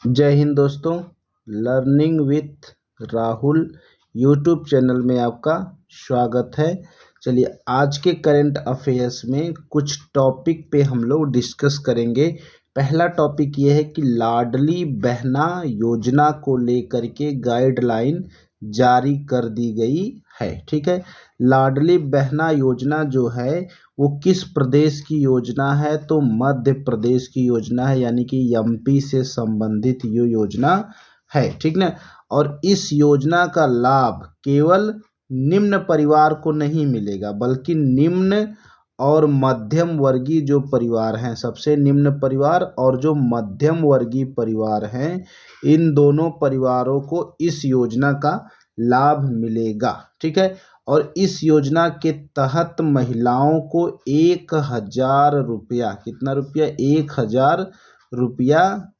जय हिंद दोस्तों। Learning with Rahul YouTube channel में आपका स्वागत है। चलिए आज के करंट अफेयर्स में कुछ टॉपिक पे हम लोग डिस्कस करेंगे। पहला टॉपिक ये है कि लाडली बहना योजना को लेकर के गाइडलाइन जारी कर दी गई है। ठीक है, लाडली बहना योजना जो है वो किस प्रदेश की योजना है? तो मध्य प्रदेश की योजना है, यानी कि एमपी से संबंधित ये योजना है। ठीक ना। और इस योजना का लाभ केवल निम्न परिवार को नहीं मिलेगा, बल्कि निम्न और मध्यम वर्गीय जो परिवार हैं, सबसे निम्न परिवार और जो मध्यम वर्गीय परिवार हैं, इन दोनों परिवारों को इस योजना का लाभ मिलेगा। ठीक है। और इस योजना के तहत महिलाओं को 1,000 रुपया, कितना रुपया? 1,000 रुपया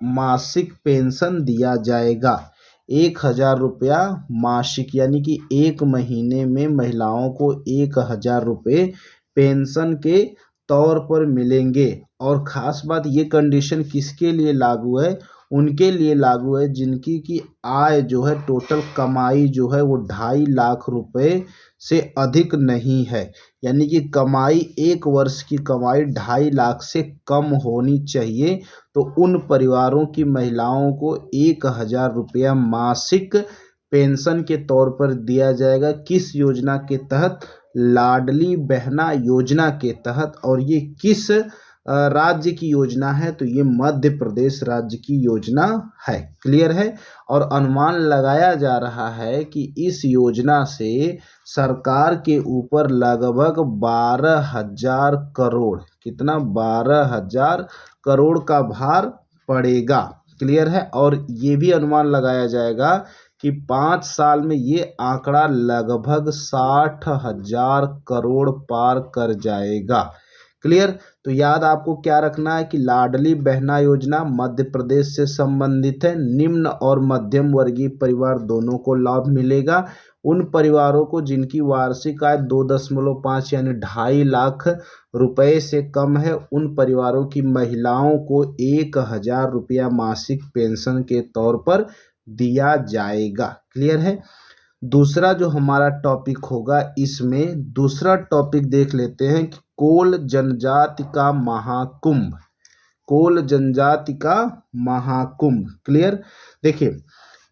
मासिक पेंशन दिया जाएगा। 1,000 रुपया मासिक, यानी कि एक महीने में महिलाओं को 1,000 रुपये पेंशन के तौर पर मिलेंगे। और ख़ास बात, ये कंडीशन किसके लिए लागू है? उनके लिए लागू है जिनकी की आय जो है, टोटल कमाई जो है वो 2.5 लाख रुपए से अधिक नहीं है। यानी कि कमाई, एक वर्ष की कमाई 2.5 लाख से कम होनी चाहिए। तो उन परिवारों की महिलाओं को 1,000 रुपया मासिक पेंशन के तौर पर दिया जाएगा। किस योजना के तहत? लाडली बहना योजना के तहत। और ये किस राज्य की योजना है? तो ये मध्य प्रदेश राज्य की योजना है। क्लियर है। और अनुमान लगाया जा रहा है कि इस योजना से सरकार के ऊपर लगभग 12,000 करोड़, कितना? 12,000 करोड़ का भार पड़ेगा। क्लियर है। और ये भी अनुमान लगाया जाएगा कि 5 साल में ये आंकड़ा लगभग 60,000 करोड़ पार कर जाएगा। क्लियर। तो याद आपको क्या रखना है कि लाडली बहना योजना मध्य प्रदेश से संबंधित है। निम्न और मध्यम वर्गीय परिवार दोनों को लाभ मिलेगा। उन परिवारों को जिनकी वार्षिक आय 2.5 यानी 2.5 लाख रुपए से कम है, उन परिवारों की महिलाओं को 1,000 रुपया मासिक पेंशन के तौर पर दिया जाएगा। क्लियर है। दूसरा जो हमारा टॉपिक होगा, इसमें दूसरा टॉपिक देख लेते हैं कि कोल जनजाति का महाकुंभ। कोल जनजाति का महाकुंभ। क्लियर। देखिए,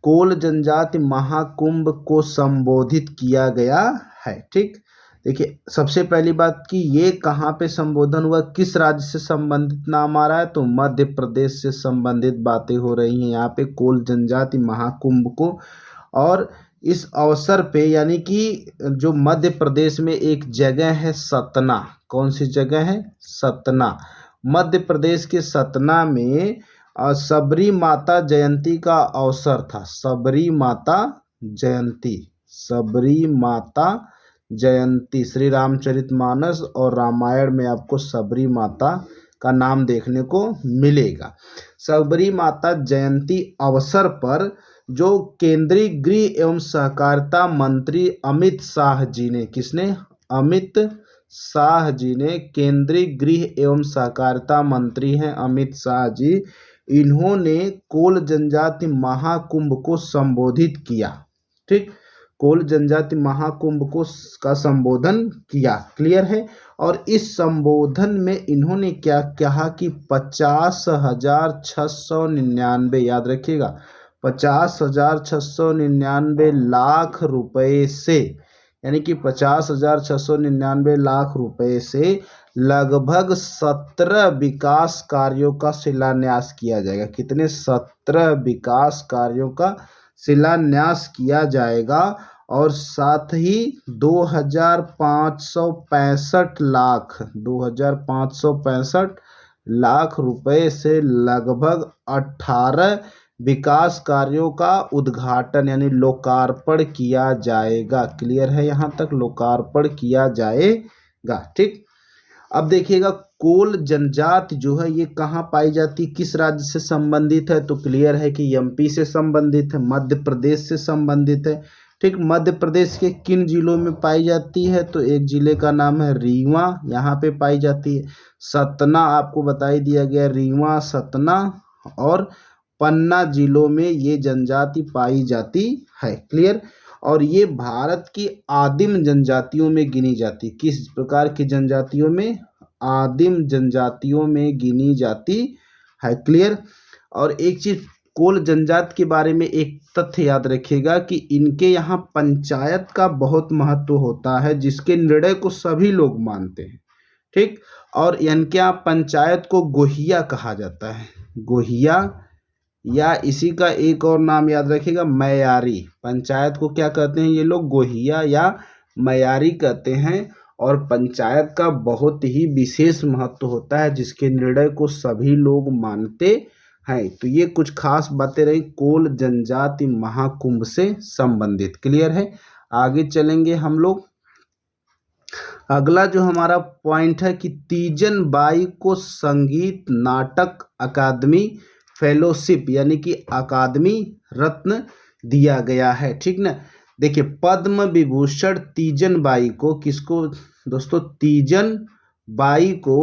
कोल जनजाति महाकुंभ को संबोधित किया गया है। ठीक। देखिए, सबसे पहली बात कि ये कहाँ पे संबोधन हुआ, किस राज्य से संबंधित नाम आ रहा है? तो मध्य प्रदेश से संबंधित बातें हो रही हैं यहाँ पे कोल जनजाति महाकुंभ को। और इस अवसर पे, यानी कि जो मध्य प्रदेश में एक जगह है सतना। कौन सी जगह है? सतना। मध्य प्रदेश के सतना में सबरी माता जयंती का अवसर था। सबरी माता जयंती, सबरी माता जयंती। श्री रामचरितमानस और रामायण में आपको सबरी माता का नाम देखने को मिलेगा। सबरी माता जयंती अवसर पर जो केंद्रीय गृह एवं सहकारिता मंत्री अमित शाह जी ने, किसने? अमित शाह जी ने, केंद्रीय गृह एवं सहकारिता मंत्री हैं अमित शाह जी, इन्होंने कोल जनजाति महाकुंभ को संबोधित किया। ठीक। कोल जनजाति महाकुंभ को का संबोधन किया। क्लियर है। और इस संबोधन में इन्होंने क्या कहा कि 50,699, याद रखिएगा, 50,699 लाख रुपए से, यानी कि 50,699 लाख रुपए से लगभग 17 विकास कार्यों का शिलान्यास किया जाएगा। कितने? 17 विकास कार्यों का शिलान्यास किया जाएगा। और साथ ही 2,565 लाख रुपए से लगभग 18 विकास कार्यों का उद्घाटन यानी लोकार्पण किया जाएगा। क्लियर है। यहाँ तक लोकार्पण किया जाएगा। ठीक। अब देखिएगा, कोल जनजाति जो है ये कहाँ पाई जाती, किस राज्य से संबंधित है? तो क्लियर है कि एमपी से संबंधित है, मध्य प्रदेश से संबंधित है। ठीक। मध्य प्रदेश के किन जिलों में पाई जाती है? तो एक जिले का नाम है रीवा, यहाँ पे पाई जाती है। सतना आपको बता ही दिया गया, रीवा, सतना। और पन्ना जिलों में ये जनजाति पाई जाती है। क्लियर। और ये भारत की आदिम जनजातियों में गिनी जाती। किस प्रकार की जनजातियों में? आदिम जनजातियों में गिनी जाती है। क्लियर। और एक चीज कोल जनजाति के बारे में एक तथ्य याद रखिएगा कि इनके यहाँ पंचायत का बहुत महत्व होता है, जिसके निर्णय को सभी लोग मानते हैं। ठीक। और इनके यहाँ पंचायत को गोहिया कहा जाता है। गोहिया, या इसी का एक और नाम याद रखिएगा, मयारी। पंचायत को क्या कहते हैं ये लोग? गोहिया या मयारी कहते हैं। और पंचायत का बहुत ही विशेष महत्व होता है, जिसके निर्णय को सभी लोग मानते हैं। तो ये कुछ खास बातें रही कोल जनजाति महाकुंभ से संबंधित। क्लियर है। आगे चलेंगे हम लोग। अगला जो हमारा पॉइंट है कि तीजन बाई को संगीत नाटक अकादमी फेलोशिप यानी कि अकादमी रत्न दिया गया है। ठीक ना। देखिए, पद्म विभूषण तीजन बाई को, किसको दोस्तों? तीजन बाई को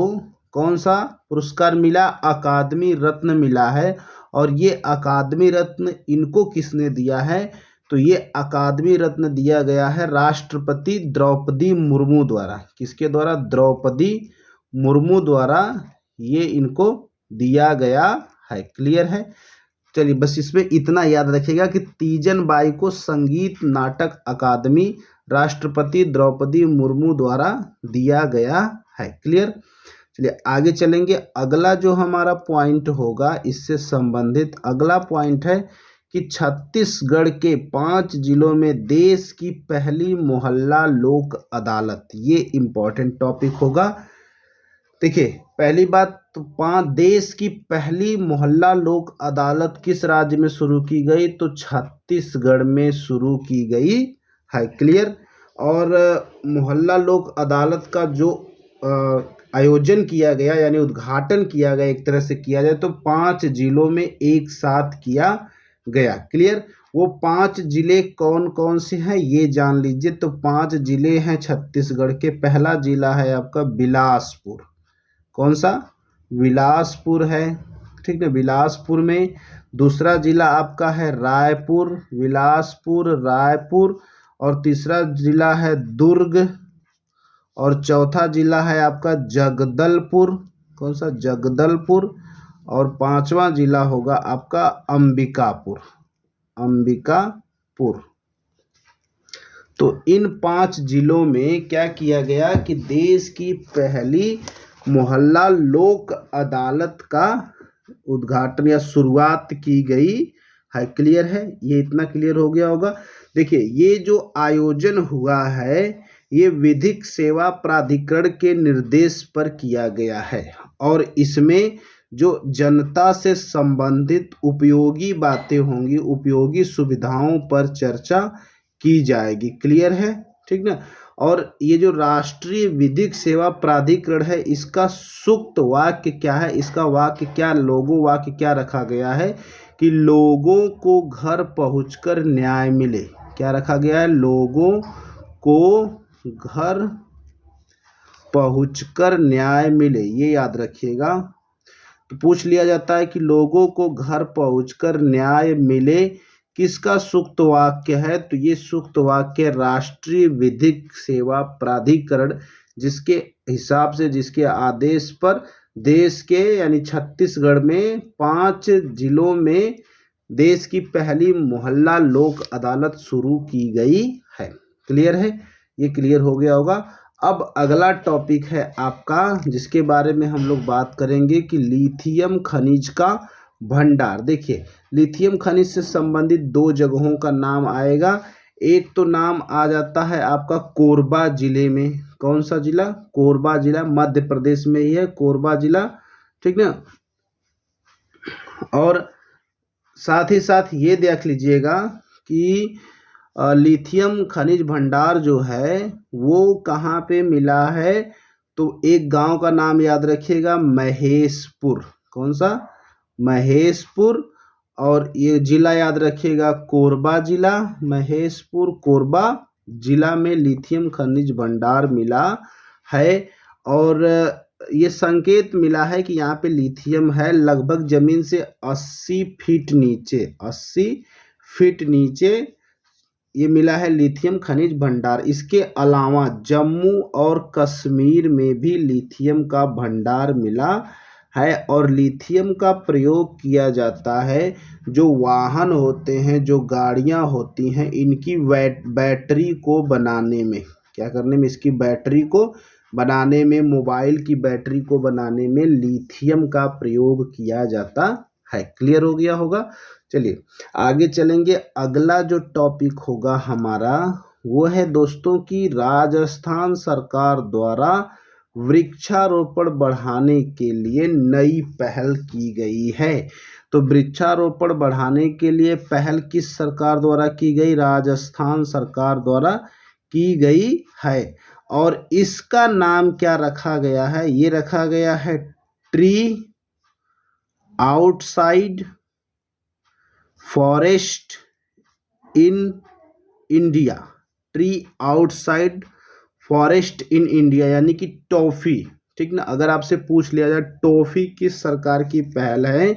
कौन सा पुरस्कार मिला? अकादमी रत्न मिला है। और ये अकादमी रत्न इनको किसने दिया है? तो ये अकादमी रत्न दिया गया है राष्ट्रपति द्रौपदी मुर्मू द्वारा। किसके द्वारा? द्रौपदी मुर्मू द्वारा ये इनको दिया गया है। क्लियर है। चलिए, बस इसमें इतना याद रखिएगा कि तीजन बाई को संगीत नाटक अकादमी राष्ट्रपति द्रौपदी मुर्मू द्वारा दिया गया है। क्लियर। चलिए आगे चलेंगे। अगला जो हमारा पॉइंट होगा इससे संबंधित अगला पॉइंट है कि छत्तीसगढ़ के 5 जिलों में देश की पहली मोहल्ला लोक अदालत, ये इंपॉर्टेंट टॉपिक होगा। देखिए, पहली बात तो देश की पहली मोहल्ला लोक अदालत किस राज्य में शुरू की गई? तो छत्तीसगढ़ में शुरू की गई है। क्लियर। और मोहल्ला लोक अदालत का जो आयोजन किया गया यानी उद्घाटन किया गया, एक तरह से किया जाए तो 5 जिलों में एक साथ किया गया। क्लियर। वो 5 जिले कौन कौन से हैं ये जान लीजिए। तो 5 जिले हैं छत्तीसगढ़ के। पहला जिला है आपका बिलासपुर। कौन सा? बिलासपुर है। ठीक है, बिलासपुर में। दूसरा जिला आपका है रायपुर, बिलासपुर, रायपुर। और तीसरा जिला है दुर्ग। और चौथा जिला है आपका जगदलपुर। कौन सा? जगदलपुर। और 5वां जिला होगा आपका अंबिकापुर। अंबिकापुर। तो इन 5 जिलों में क्या किया गया कि देश की पहली मोहल्ला लोक अदालत का उद्घाटन या शुरुआत की गई है। क्लियर है। ये इतना क्लियर हो गया होगा। देखिए, ये जो आयोजन हुआ है ये विधिक सेवा प्राधिकरण के निर्देश पर किया गया है। और इसमें जो जनता से संबंधित उपयोगी बातें होंगी, उपयोगी सुविधाओं पर चर्चा की जाएगी। क्लियर है। ठीक ना। और ये जो राष्ट्रीय विधिक सेवा प्राधिकरण है इसका सूक्त वाक्य क्या है? इसका वाक्य क्या, लोगो वाक्य क्या रखा गया है कि लोगों को घर पहुंचकर न्याय मिले। क्या रखा गया है? लोगों को घर पहुंचकर न्याय मिले। ये याद रखिएगा। तो पूछ लिया जाता है कि लोगों को घर पहुंचकर न्याय मिले किसका सूक्त वाक्य है? तो ये सूक्त वाक्य राष्ट्रीय विधिक सेवा प्राधिकरण, जिसके हिसाब से, जिसके आदेश पर देश के यानी छत्तीसगढ़ में 5 जिलों में देश की पहली मोहल्ला लोक अदालत शुरू की गई है। क्लियर है। ये क्लियर हो गया होगा। अब अगला टॉपिक है आपका जिसके बारे में हम लोग बात करेंगे कि लिथियम खनिज का भंडार। देखिए, लिथियम खनिज से संबंधित 2 जगहों का नाम आएगा। एक तो नाम आ जाता है आपका कोरबा जिले में। कौन सा जिला? कोरबा जिला, मध्य प्रदेश में ही है कोरबा जिला। ठीक ना। और साथ ही साथ ये देख लीजिएगा कि लिथियम खनिज भंडार जो है वो कहाँ पे मिला है? तो एक गांव का नाम याद रखिएगा, महेशपुर। कौन सा? महेशपुर। और ये जिला याद रखिएगा कोरबा जिला। महेशपुर कोरबा जिला में लिथियम खनिज भंडार मिला है। और ये संकेत मिला है कि यहाँ पे लिथियम है लगभग जमीन से 80 फीट नीचे, 80 फीट नीचे ये मिला है लिथियम खनिज भंडार। इसके अलावा जम्मू और कश्मीर में भी लिथियम का भंडार मिला है और लिथियम का प्रयोग किया जाता है जो वाहन होते हैं, जो गाड़ियां होती हैं, इनकी बैटरी को बनाने में, क्या करने में, इसकी बैटरी को बनाने में, मोबाइल की बैटरी को बनाने में लिथियम का प्रयोग किया जाता है। क्लियर हो गया होगा। चलिए आगे चलेंगे। अगला जो टॉपिक होगा हमारा वो है दोस्तों कि राजस्थान सरकार द्वारा वृक्षारोपण बढ़ाने के लिए नई पहल की गई है। तो वृक्षारोपण बढ़ाने के लिए पहल किस सरकार द्वारा की गई? राजस्थान सरकार द्वारा की गई है और इसका नाम क्या रखा गया है? ये रखा गया है tree outside forest in India. Tree outside forest in India यानी कि टॉफी। ठीक ना, अगर आपसे पूछ लिया जाए टॉफी किस सरकार की पहल है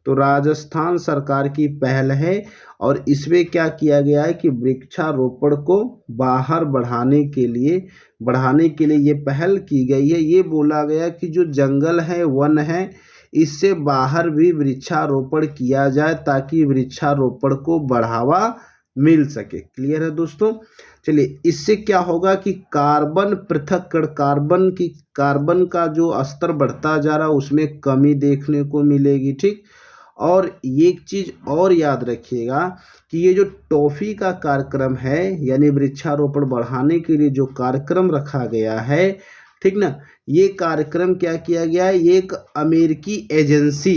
तो राजस्थान सरकार की पहल है और इसमें क्या किया गया है कि वृक्षारोपण को बाहर बढ़ाने के लिए ये पहल की गई है। ये बोला गया कि जो जंगल है, वन है, इससे बाहर भी वृक्षारोपण किया जाए ताकि वृक्षारोपण को बढ़ावा मिल सके। क्लियर है दोस्तों। चलिए इससे क्या होगा कि कार्बन पृथक्करण, कार्बन का जो स्तर बढ़ता जा रहा है उसमें कमी देखने को मिलेगी। ठीक, और एक चीज और याद रखिएगा कि ये जो टॉफी का कार्यक्रम है यानी वृक्षारोपण बढ़ाने के लिए जो कार्यक्रम रखा गया है, ठीक ना, ये कार्यक्रम क्या किया गया है, ये एक अमेरिकी एजेंसी,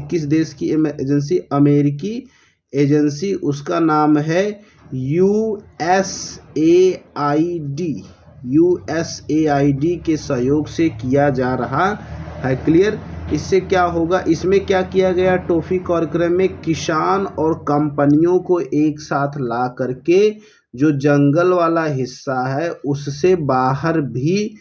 किस देश की एजेंसी? अमेरिकी एजेंसी, उसका नाम है USAID के सहयोग से किया जा रहा है। क्लियर। इससे क्या होगा, इसमें क्या किया गया टॉफी कार्यक्रम में, किसान और कंपनियों को एक साथ ला करके जो जंगल वाला हिस्सा है उससे बाहर भी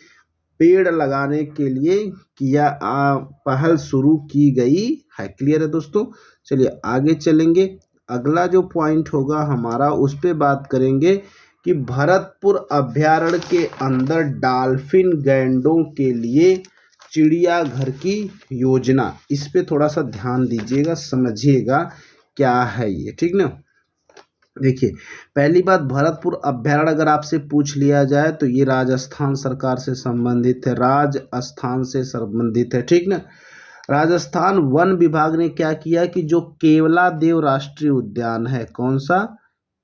पेड़ लगाने के लिए पहल शुरू की गई है। क्लियर है दोस्तों। चलिए आगे चलेंगे। अगला जो पॉइंट होगा हमारा उस पे बात करेंगे कि भरतपुर अभयारण्य के अंदर डॉल्फिन गैंडों के लिए चिड़ियाघर की योजना, इस पे थोड़ा सा ध्यान दीजिएगा, समझिएगा क्या है ये। ठीक ना, देखिए पहली बात, भरतपुर अभयारण्य अगर आपसे पूछ लिया जाए तो ये राजस्थान सरकार से संबंधित है। ठीक ना, राजस्थान वन विभाग ने क्या किया कि जो केवलादेव राष्ट्रीय उद्यान है, कौन सा?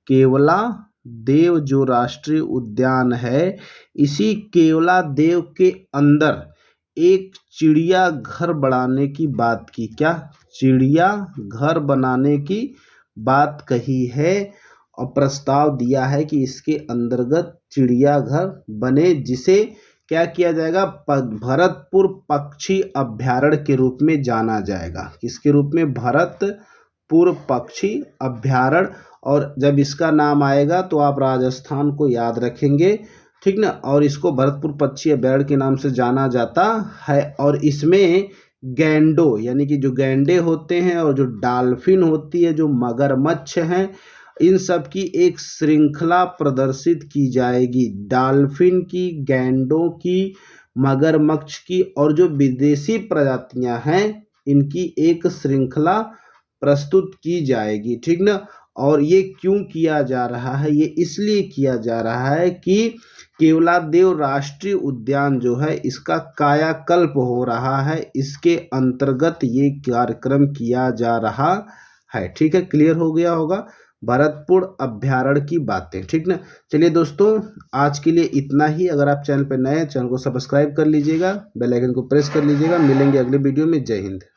केवलादेव जो राष्ट्रीय उद्यान है, इसी केवलादेव के अंदर एक चिड़ियाघर बनाने की बात की। क्या? चिड़ियाघर बनाने की बात कही है और प्रस्ताव दिया है कि इसके अंतर्गत चिड़ियाघर बने, जिसे क्या किया जाएगा? भरतपुर पक्षी अभयारण्य के रूप में जाना जाएगा। किसके रूप में? भरतपुर पक्षी अभयारण्य। और जब इसका नाम आएगा तो आप राजस्थान को याद रखेंगे। ठीक ना, और इसको भरतपुर पक्षी अभयारण्य के नाम से जाना जाता है और इसमें गैंडो यानी कि जो गैंडे होते हैं और जो डॉल्फिन होती है, जो मगरमच्छ हैं, इन सब की एक श्रृंखला प्रदर्शित की जाएगी। डॉल्फिन की, गैंडों की, मगरमच्छ की और जो विदेशी प्रजातियां हैं इनकी एक श्रृंखला प्रस्तुत की जाएगी। ठीक ना, और ये क्यों किया जा रहा है? ये इसलिए किया जा रहा है कि केवलादेव राष्ट्रीय उद्यान जो है इसका कायाकल्प हो रहा है, इसके अंतर्गत ये कार्यक्रम किया जा रहा है। ठीक है, क्लियर हो गया होगा भरतपुर अभयारण्य की बातें। ठीक ना, चलिए दोस्तों आज के लिए इतना ही। अगर आप चैनल पर नए हैं, चैनल को सब्सक्राइब कर लीजिएगा, बेल आइकन को प्रेस कर लीजिएगा। मिलेंगे अगले वीडियो में। जय हिंद।